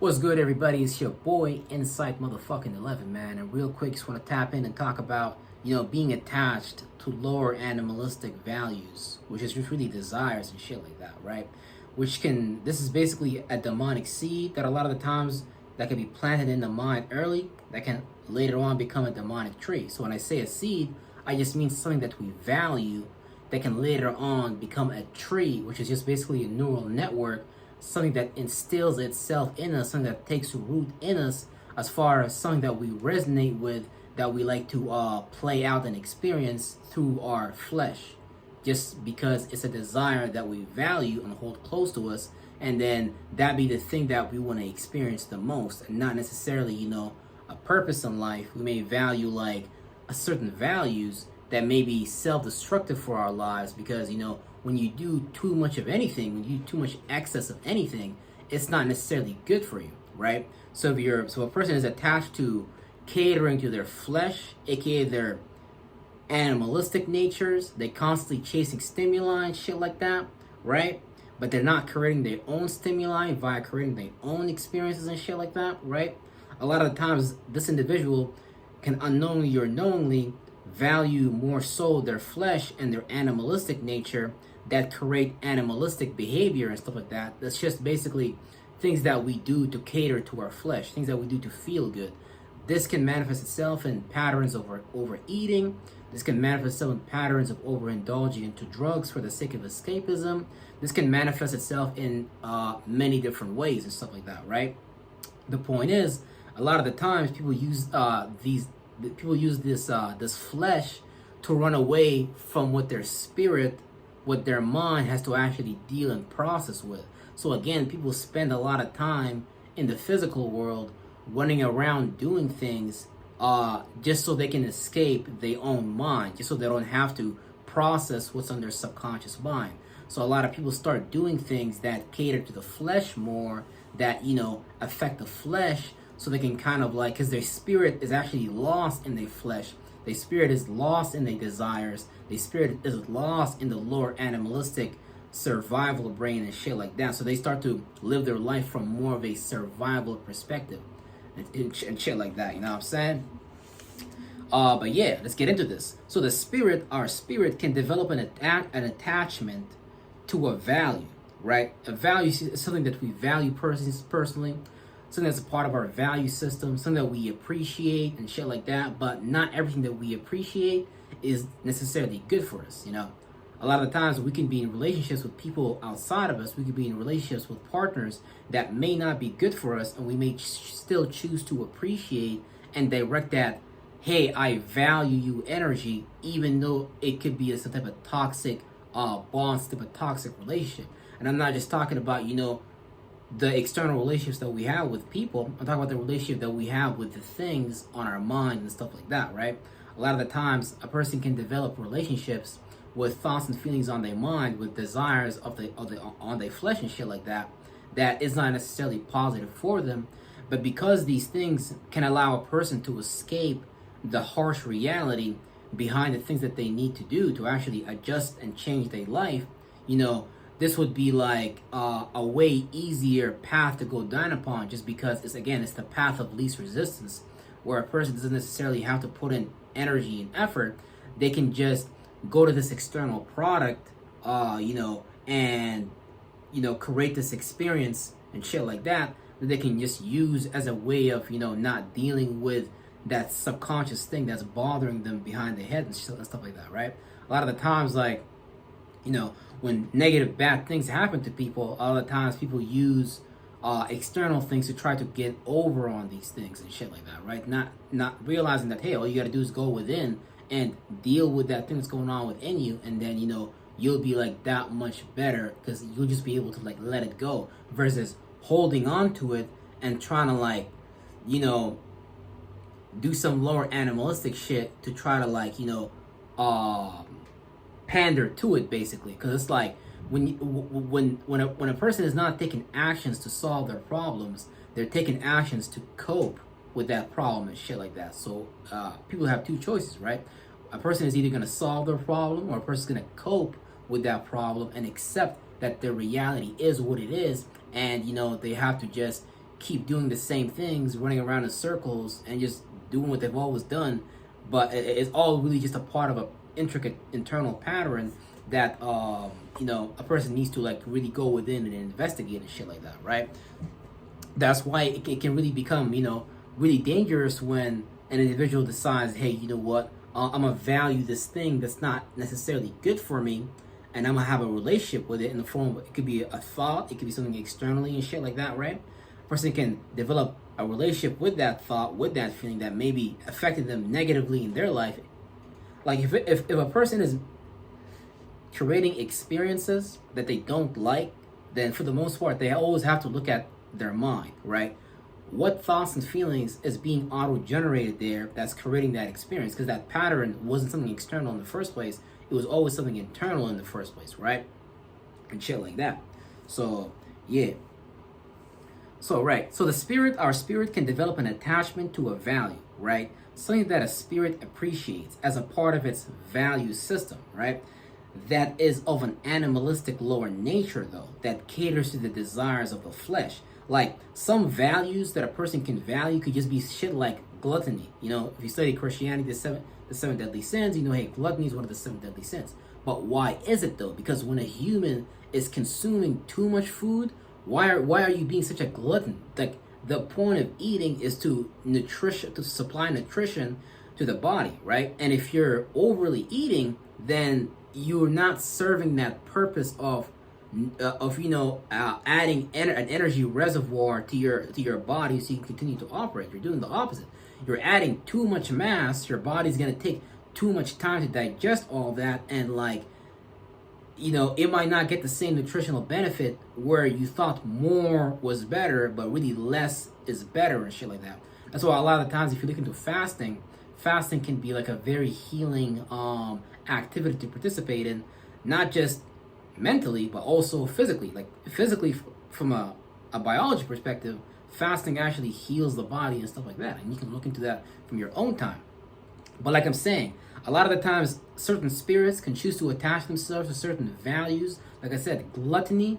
What's good, everybody? It's your boy Insight Motherfucking 11, man. And real quick, just want to tap in and talk about, being attached to lower animalistic values, which is just really desires and shit like that, right? This is basically a demonic seed that a lot of the times that can be planted in the mind early, that can later on become a demonic tree. So when I say a seed, I just mean something that we value that can later on become a tree, which is just basically a neural network, something that instills itself in us, something that takes root in us, as far as something that we resonate with, that we like to play out and experience through our flesh, just because it's a desire that we value and hold close to us, and then that be the thing that we want to experience the most, and not necessarily, a purpose in life. We may value like a certain values that may be self-destructive for our lives, because when you do too much of anything, when you do too much excess of anything, it's not necessarily good for you, right? So if a person is attached to catering to their flesh, aka their animalistic natures, they constantly chasing stimuli and shit like that, right? But they're not creating their own stimuli via creating their own experiences and shit like that, right? A lot of the times, this individual can unknowingly or knowingly value more so their flesh and their animalistic nature that create animalistic behavior and stuff like that. That's just basically things that we do to cater to our flesh, things that we do to feel good. This can manifest itself in patterns of overeating. This can manifest itself in patterns of overindulging into drugs for the sake of escapism. This can manifest itself in many different ways and stuff like that, right? The point is, a lot of the times people use this flesh to run away from what their spirit, what their mind has to actually deal and process with. So again, people spend a lot of time in the physical world running around doing things just so they can escape their own mind, just so they don't have to process what's on their subconscious mind. So a lot of people start doing things that cater to the flesh more, that affect the flesh, so they can kind of like, because their spirit is actually lost in their flesh. Their spirit is lost in their desires. Their spirit is lost in the lower animalistic survival brain and shit like that. So they start to live their life from more of a survival perspective and shit like that. You know what I'm saying? But yeah, let's get into this. So our spirit can develop an attachment to a value, right? A value is something that we value personally, something that's a part of our value system, something that we appreciate and shit like that. But not everything that we appreciate is necessarily good for us. A lot of the times we can be in relationships with people outside of us. We could be in relationships with partners that may not be good for us, and we may still choose to appreciate and direct that, hey, I value you energy, even though it could be some type of toxic bond, some type of toxic relationship. And I'm not just talking about, the external relationships that we have with people. I'm talking about the relationship that we have with the things on our mind and stuff like that, right? A lot of the times, a person can develop relationships with thoughts and feelings on their mind, with desires on their flesh and shit like that, that is not necessarily positive for them. But because these things can allow a person to escape the harsh reality behind the things that they need to do to actually adjust and change their life, this would be like a way easier path to go down upon, just because it's the path of least resistance, where a person doesn't necessarily have to put in energy and effort. They can just go to this external product, and create this experience and shit like that they can just use as a way of not dealing with that subconscious thing that's bothering them behind their head and stuff like that, right? A lot of the times, like, when negative bad things happen to people, a lot of times people use external things to try to get over on these things and shit like that, right? Not realizing that, hey, all you got to do is go within and deal with that thing that's going on within you, and then you'll be like that much better, because you'll just be able to like let it go, versus holding on to it and trying to like do some lower animalistic shit to try to like pander to it, basically. Because it's like when a person is not taking actions to solve their problems, they're taking actions to cope with that problem and shit like that. So people have two choices, right? A person is either going to solve their problem, or a person's going to cope with that problem and accept that the reality is what it is, and they have to just keep doing the same things, running around in circles and just doing what they've always done, but it's all really just a part of a intricate internal pattern that a person needs to like really go within and investigate and shit like that, right? That's why it can really become really dangerous when an individual decides, hey, you know what, I'm gonna value this thing that's not necessarily good for me, and I'm gonna have a relationship with it in the form of, it could be a thought, it could be something externally and shit like that, right? A person can develop a relationship with that thought, with that feeling that maybe affected them negatively in their life. Like if a person is creating experiences that they don't like, then for the most part they always have to look at their mind, right? What thoughts and feelings is being auto-generated there that's creating that experience? Because that pattern wasn't something external in the first place. It was always something internal in the first place, right? And shit like that. So, yeah. So, right. So our spirit can develop an attachment to a value, right? Something that a spirit appreciates as a part of its value system, right? That is of an animalistic lower nature, though, that caters to the desires of the flesh. Like, some values that a person can value could just be shit like gluttony. If you study Christianity, the seven deadly sins, hey, gluttony is one of the seven deadly sins. But why is it, though? Because when a human is consuming too much food, why are you being such a glutton? Like, the point of eating is to supply nutrition to the body, right? And if you're overly eating, then you're not serving that purpose of adding an energy reservoir to your body so you can continue to operate. You're doing the opposite. You're adding too much mass. Your body's gonna take too much time to digest all that, and it might not get the same nutritional benefit where you thought more was better, but really less is better and shit like that. That's why a lot of the times if you look into fasting can be like a very healing activity to participate in, not just mentally but also physically. Like physically, from a biology perspective, fasting actually heals the body and stuff like that, and you can look into that from your own time. But like I'm saying, a lot of the times certain spirits can choose to attach themselves to certain values. Like I said, gluttony,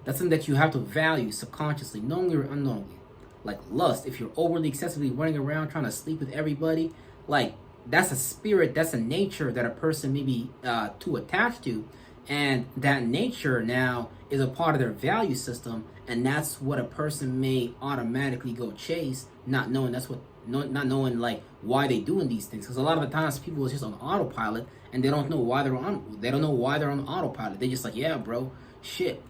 that's something that you have to value subconsciously, knowingly or unknowingly. Like lust, if you're overly excessively running around trying to sleep with everybody, like that's a spirit, that's a nature that a person may be too attached to, and that nature now is a part of their value system, and that's what a person may automatically go chase, not knowing like why they doing these things. Because a lot of the times people are just on autopilot and they don't know why they're on autopilot. They just like, yeah, bro, shit.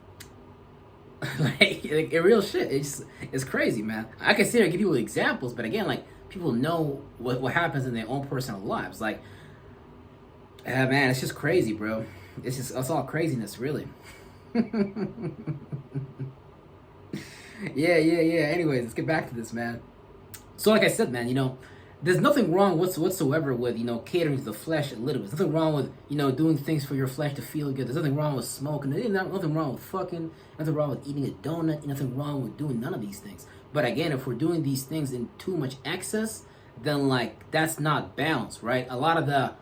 like real shit. It's crazy, man. I can sit here and give people examples, but again, like, people know what happens in their own personal lives. Like, man, it's just crazy, bro. It's all craziness, really. Yeah. Anyways, let's get back to this, man. So like I said, man, there's nothing wrong whatsoever with, catering to the flesh a little bit. There's nothing wrong with, doing things for your flesh to feel good. There's nothing wrong with smoking. There's nothing wrong with fucking. Nothing wrong with eating a donut. Nothing wrong with doing none of these things. But again, if we're doing these things in too much excess, then like that's not balanced, right? A lot of the,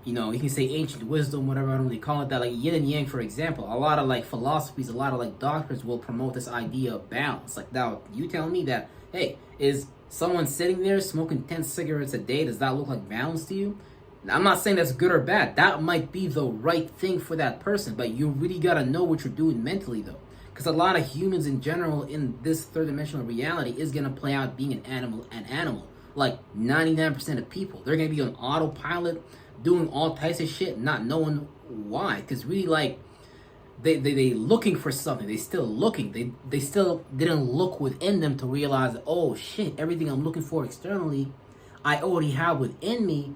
you can say ancient wisdom, whatever I don't really call it, that like yin and yang, for example, a lot of like philosophies, a lot of like doctrines will promote this idea of balance. Like, now you tell me that, hey, is someone sitting there smoking 10 cigarettes a day, does that look like balance to you? I'm not saying that's good or bad. That might be the right thing for that person, but you really gotta know what you're doing mentally, though. Because a lot of humans in general in this third dimensional reality is gonna play out being an animal. Like 99% of people, they're gonna be on autopilot, doing all types of shit, not knowing why. Because really, like, they looking for something. They still looking. They still didn't look within them to realize that, oh shit, everything I'm looking for externally, I already have within me.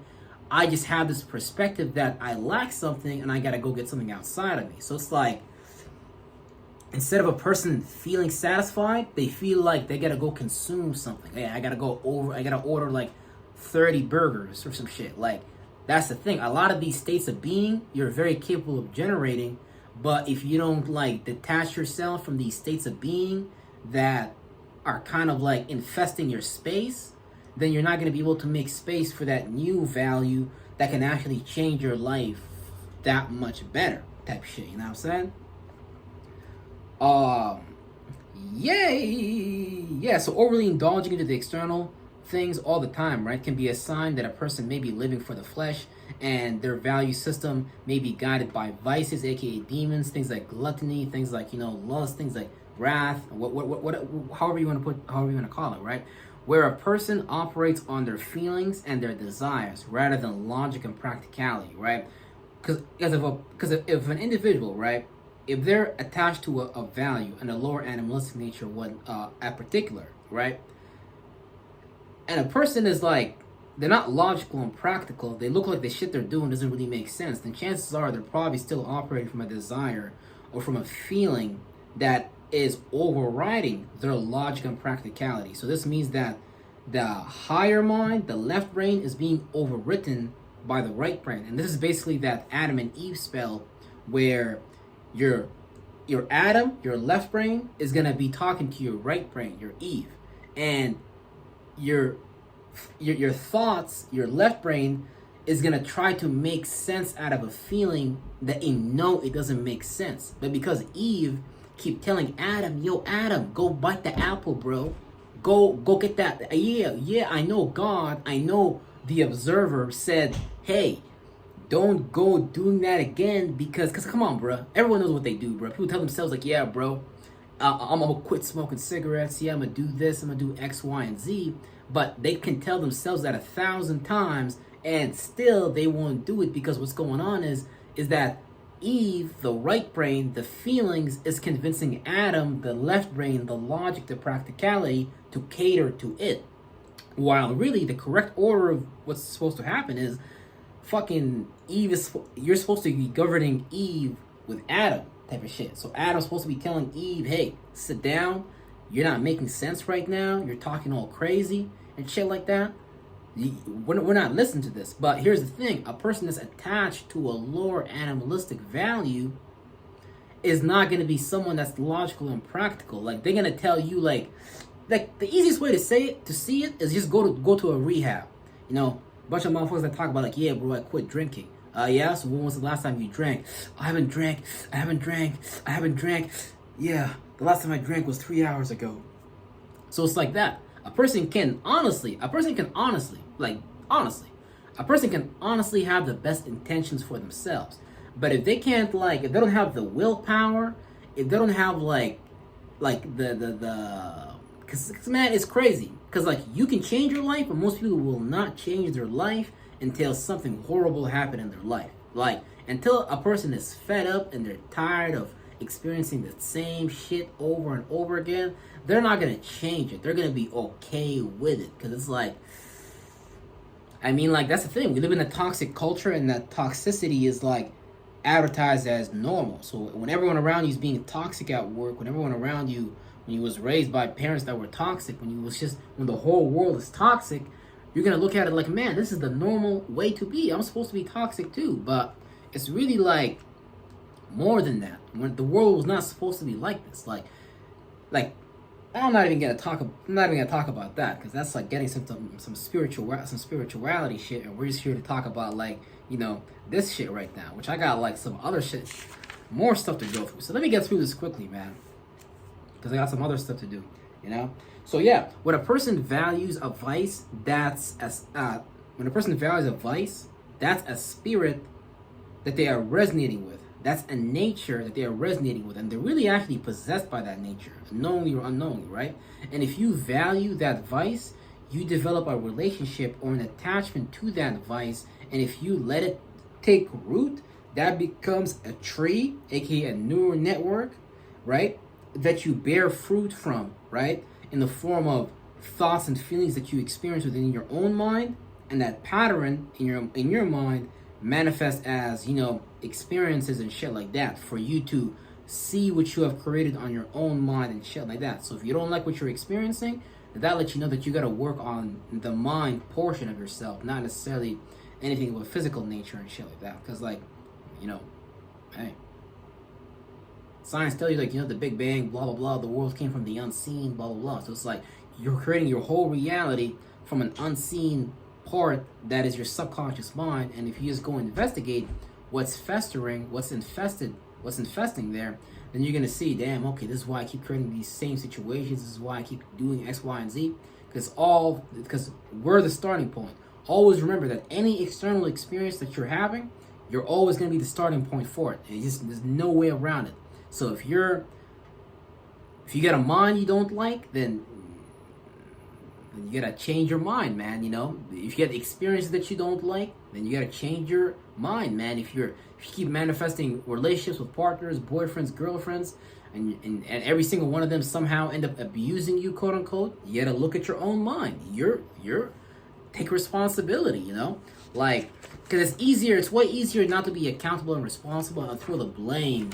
I just have this perspective that I lack something and I gotta go get something outside of me. So it's like, instead of a person feeling satisfied, they feel like they gotta go consume something. Hey, I gotta order like 30 burgers or some shit. Like, that's the thing. A lot of these states of being, you're very capable of generating, but if you don't like detach yourself from these states of being that are kind of like infesting your space, then you're not going to be able to make space for that new value that can actually change your life that much better type shit. You know what I'm saying? Yay! Yeah, so overly indulging into the external things all the time, right, can be a sign that a person may be living for the flesh and their value system may be guided by vices, aka demons, things like gluttony, things like, lust, things like wrath, however you want to call it, right? Where a person operates on their feelings and their desires rather than logic and practicality, right? Because if an individual, right, if they're attached to a value and a lower animalistic nature, one at particular, right, and a person is like, they're not logical and practical, they look like the shit they're doing doesn't really make sense, then chances are they're probably still operating from a desire or from a feeling that is overriding their logic and practicality. So this means that the higher mind, the left brain, is being overwritten by the right brain. And this is basically that Adam and Eve spell where your Adam, your left brain, is gonna be talking to your right brain, your Eve. And your thoughts, your left brain, is gonna try to make sense out of a feeling that it doesn't make sense. But because Eve keep telling Adam, yo, Adam, go bite the apple, bro. Go get that. Yeah, I know God, I know the observer said, hey, don't go doing that again because come on, bro. Everyone knows what they do, bro. People tell themselves like, yeah, bro, I'm gonna quit smoking cigarettes. Yeah, I'm gonna do this. I'm gonna do X, Y, and Z. But they can tell themselves that 1,000 times, and still they won't do it because what's going on is that Eve, the right brain, the feelings, is convincing Adam, the left brain, the logic, the practicality, to cater to it. While really the correct order of what's supposed to happen is fucking you're supposed to be governing Eve with Adam type of shit. So Adam's supposed to be telling Eve, hey, sit down, you're not making sense right now, you're talking all crazy and shit like that. We're not listening to this. But here's the thing, a person that's attached to a lower animalistic value is not going to be someone that's logical and practical. Like, they're going to tell you, like the easiest way to see it is just go to a rehab. A bunch of motherfuckers that talk about like, yeah, bro, I quit drinking. Yeah, so when was the last time you drank? I haven't drank. Yeah, the last time I drank was 3 hours ago. So it's like that. A person can honestly have the best intentions for themselves. But if they can't, if they don't have the willpower, if they don't have because man, it's crazy. Because you can change your life, but most people will not change their life until something horrible happened in their life. Until a person is fed up and they're tired of experiencing the same shit over and over again, they're not going to change it. They're going to be okay with it. Because it's that's the thing. We live in a toxic culture, and that toxicity is advertised as normal. So when everyone around you is being toxic at work, when everyone around you, when you was raised by parents that were toxic, when the whole world is toxic, you're going to look at it like, man, this is the normal way to be. I'm supposed to be toxic too. But it's really more than that. When the world was not supposed to be like this. I'm not even gonna talk about that, because that's getting some spirituality shit, and we're just here to talk about this shit right now, which I got some other shit, more stuff to go through. So let me get through this quickly, man, because I got some other stuff to do. So yeah, when a person values a vice, that's a spirit that they are resonating with. That's a nature that they are resonating with, and they're really actually possessed by that nature, knowingly or unknowingly, right? And if you value that vice, you develop a relationship or an attachment to that vice, and if you let it take root, that becomes a tree, aka a neural network, right? That you bear fruit from, right? In the form of thoughts and feelings that you experience within your own mind, and that pattern in your mind manifest as experiences and shit like that, for you to see what you have created on your own mind and shit like that. So if you don't like what you're experiencing, that lets you know that you got to work on the mind portion of yourself, not necessarily anything with physical nature and shit like that. Because hey, science tells you the Big Bang, blah blah blah, the world came from the unseen, blah blah blah. So it's you're creating your whole reality from an unseen part that is your subconscious mind. And if you just go investigate what's festering, what's infesting there, then you're gonna see, damn, okay, this is why I keep creating these same situations. This is why I keep doing X, Y, and Z. Because we're the starting point. Always remember that any external experience that you're having, you're always gonna be the starting point for it. There's no way around it. So if you got a mind you don't like, then you gotta change your mind, man. You know, if you get experiences that you don't like, then you gotta change your mind, man. If you keep manifesting relationships with partners, boyfriends, girlfriends, and every single one of them somehow end up abusing you, quote unquote, you gotta look at your own mind. You're take responsibility, you know, like, because it's way easier not to be accountable and responsible and throw the blame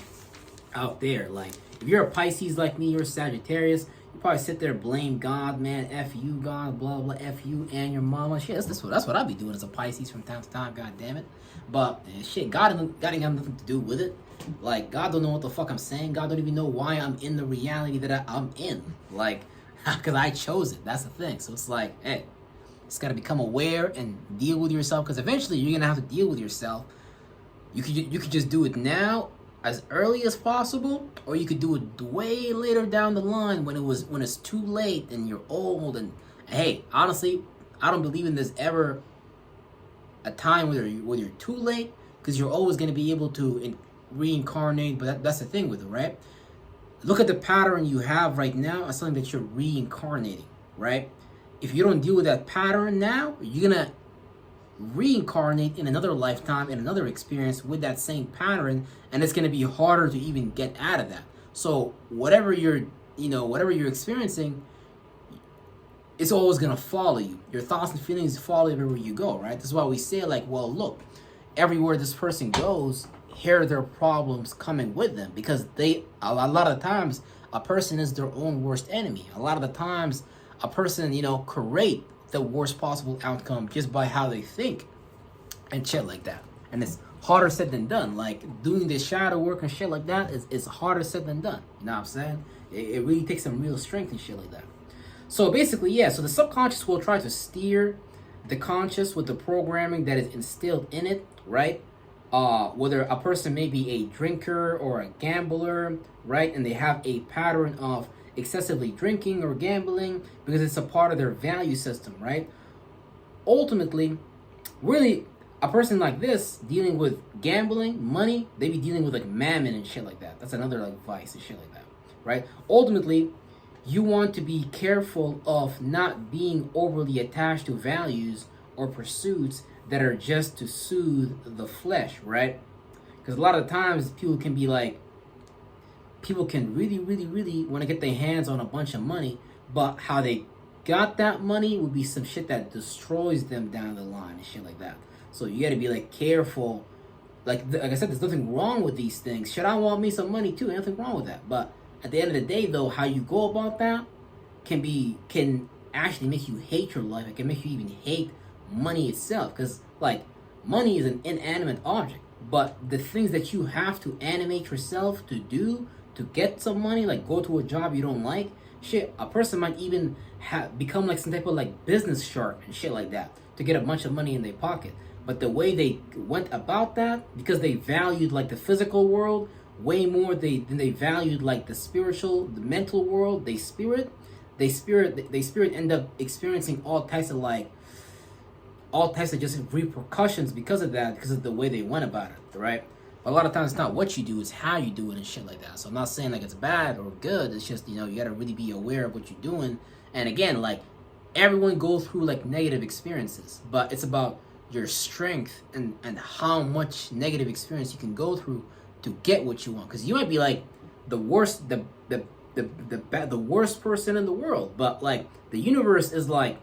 out there. Like, if you're a Pisces like me, you're a Sagittarius, you probably sit there, blame God, man, F you, God, blah, blah, F you and your mama. Shit, that's what I be doing as a Pisces from time to time, god damn it. But, shit, God ain't got nothing to do with it. Like, God don't know what the fuck I'm saying. God don't even know why I'm in the reality that I'm in. Like, because I chose it. That's the thing. So it's like, hey, just got to become aware and deal with yourself, because eventually you're going to have to deal with yourself. You could just do it now, as early as possible, or you could do it way later down the line when it's too late and you're old. And hey, honestly, I don't believe in there's ever a time where you're too late, because you're always going to be able to reincarnate. But that's the thing with it, right? Look at the pattern you have right now as something that you're reincarnating, right? If you don't deal with that pattern now, you're gonna reincarnate in another lifetime, in another experience with that same pattern, and it's gonna be harder to even get out of that. So whatever you're experiencing, it's always gonna follow you. Your thoughts and feelings follow everywhere you go, right? That's why we say, like, well, look, everywhere this person goes, here are their problems coming with them, because a lot of times a person is their own worst enemy. A lot of the times a person, create the worst possible outcome just by how they think and shit like that. And it's harder said than done. Like, doing this shadow work and shit like that is harder said than done. You know what I'm saying? It really takes some real strength and shit like that. So basically, yeah, so the subconscious will try to steer the conscious with the programming that is instilled in it, right? Whether a person may be a drinker or a gambler, right? And they have a pattern of excessively drinking or gambling because it's a part of their value system, right? Ultimately, really, a person like this dealing with gambling, money, they be dealing with like mammon and shit like that. That's another like vice and shit like that, right? Ultimately, you want to be careful of not being overly attached to values or pursuits that are just to soothe the flesh, right? Because a lot of times people can really, really, really want to get their hands on a bunch of money, but how they got that money would be some shit that destroys them down the line and shit like that. So you got to be like careful. Like I said, there's nothing wrong with these things. Should I want me some money too? Nothing wrong with that. But at the end of the day, though, how you go about that can actually make you hate your life. It can make you even hate money itself, because like money is an inanimate object, but the things that you have to animate yourself to do to get some money, like go to a job you don't like, shit, a person might even become like some type of like business shark and shit like that to get a bunch of money in their pocket. But the way they went about that, because they valued like the physical world way more than they valued like the spiritual, the mental world, they spirit end up experiencing all types of just repercussions because of that, because of the way they went about it, right? But a lot of times it's not what you do, it's how you do it and shit like that. So I'm not saying like it's bad or good, it's just, you gotta really be aware of what you're doing. And again, like, everyone goes through like negative experiences, but it's about your strength and how much negative experience you can go through to get what you want. Because you might be like the worst worst person in the world, but like the universe is like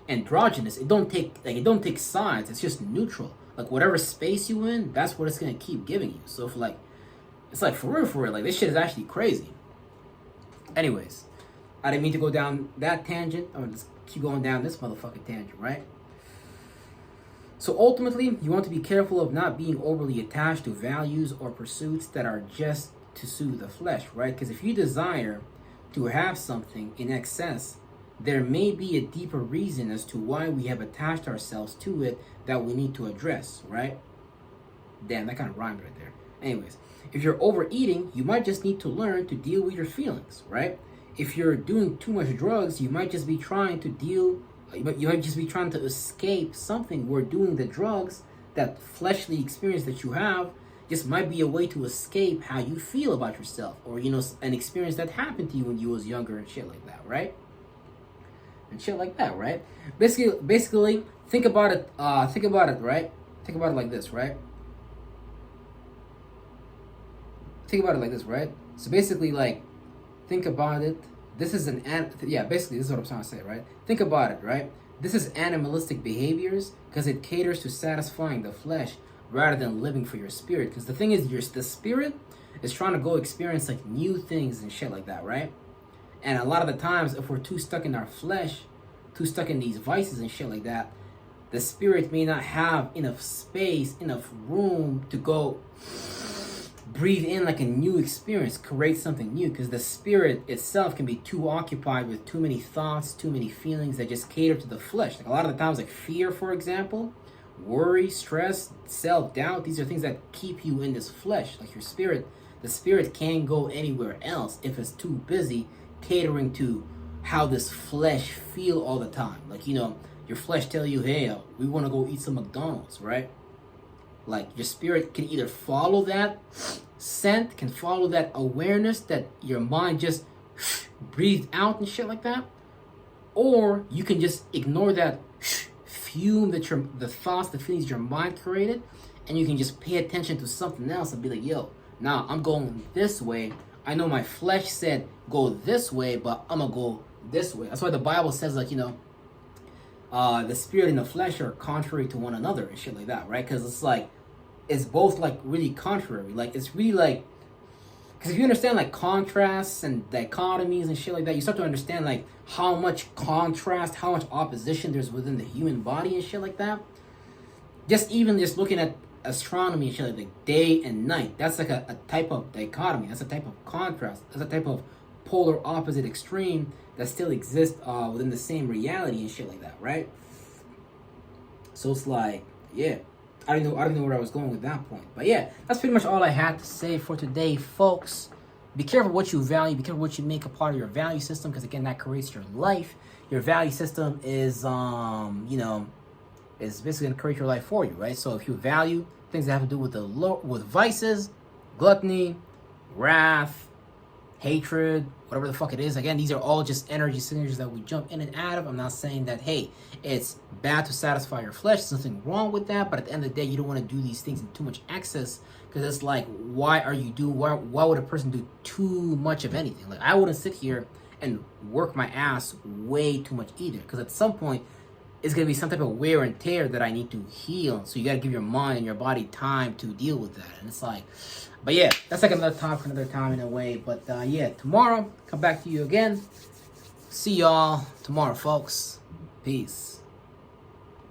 androgynous. It don't take sides. It's just neutral. Like, whatever space you in, that's what it's gonna keep giving you. So if like, it's like for real, like this shit is actually crazy. Anyways, I didn't mean to go down that tangent. I'm gonna just keep going down this motherfucking tangent, right? So ultimately, you want to be careful of not being overly attached to values or pursuits that are just to soothe the flesh, right? Because if you desire to have something in excess, there may be a deeper reason as to why we have attached ourselves to it that we need to address, right? Damn, that kind of rhymed right there. Anyways, if you're overeating, you might just need to learn to deal with your feelings, right? If you're doing too much drugs, you might just be trying to you might just be trying to escape something where doing the drugs, that fleshly experience that you have, just might be a way to escape how you feel about yourself, or an experience that happened to you when you was younger and shit like that, right? And shit like that, right? Basically, think about it. Think about it, right? Think about it like this, right? Think about it like this, right? So basically, like, think about it. This is basically this is what I'm trying to say, right? Think about it, right? This is animalistic behaviors because it caters to satisfying the flesh rather than living for your spirit. Because the thing is, the spirit is trying to go experience like new things and shit like that, right? And a lot of the times, if we're too stuck in our flesh, too stuck in these vices and shit like that, the spirit may not have enough space, enough room to go breathe in like a new experience, create something new, because the spirit itself can be too occupied with too many thoughts, too many feelings that just cater to the flesh. Like a lot of the times, like fear, for example, worry, stress, self-doubt, these are things that keep you in this flesh. Like the spirit can't go anywhere else if it's too busy catering to how this flesh feel all the time. Like, your flesh tell you, hey, we want to go eat some McDonald's, right? Like, your spirit can either follow that scent, can follow that awareness that your mind just breathed out and shit like that, or you can just ignore that fume that the thoughts, the feelings your mind created, and you can just pay attention to something else and be like, yo, nah, I'm going this way. I know my flesh said go this way, but I'm gonna go this way. That's why the Bible says, like, the spirit and the flesh are contrary to one another and shit like that, right? Because it's like, it's both like really contrary. Like, it's really like, because if you understand like contrasts and dichotomies and shit like that, you start to understand like how much contrast, how much opposition there's within the human body and shit like that. Just looking at astronomy and shit like day and night, that's like a type of dichotomy. That's a type of contrast. That's a type of polar opposite extreme that still exists within the same reality and shit like that, right? So it's like, yeah, I don't know where I was going with that point, but yeah, that's pretty much all I had to say for today, folks. Be careful what you value. Be careful what you make a part of your value system, because again, that creates your life. Your value system is is basically gonna create your life for you, right? So if you value things that have to do with with vices, gluttony, wrath, hatred, whatever the fuck it is. Again, these are all just energy signatures that we jump in and out of. I'm not saying that, hey, it's bad to satisfy your flesh. There's nothing wrong with that. But at the end of the day, you don't want to do these things in too much excess, because it's like, why would a person do too much of anything? Like, I wouldn't sit here and work my ass way too much either, because at some point, it's going to be some type of wear and tear that I need to heal. So you got to give your mind and your body time to deal with that. And it's like, but yeah, that's like another time for another time in a way. But yeah, tomorrow, come back to you again. See y'all tomorrow, folks. Peace.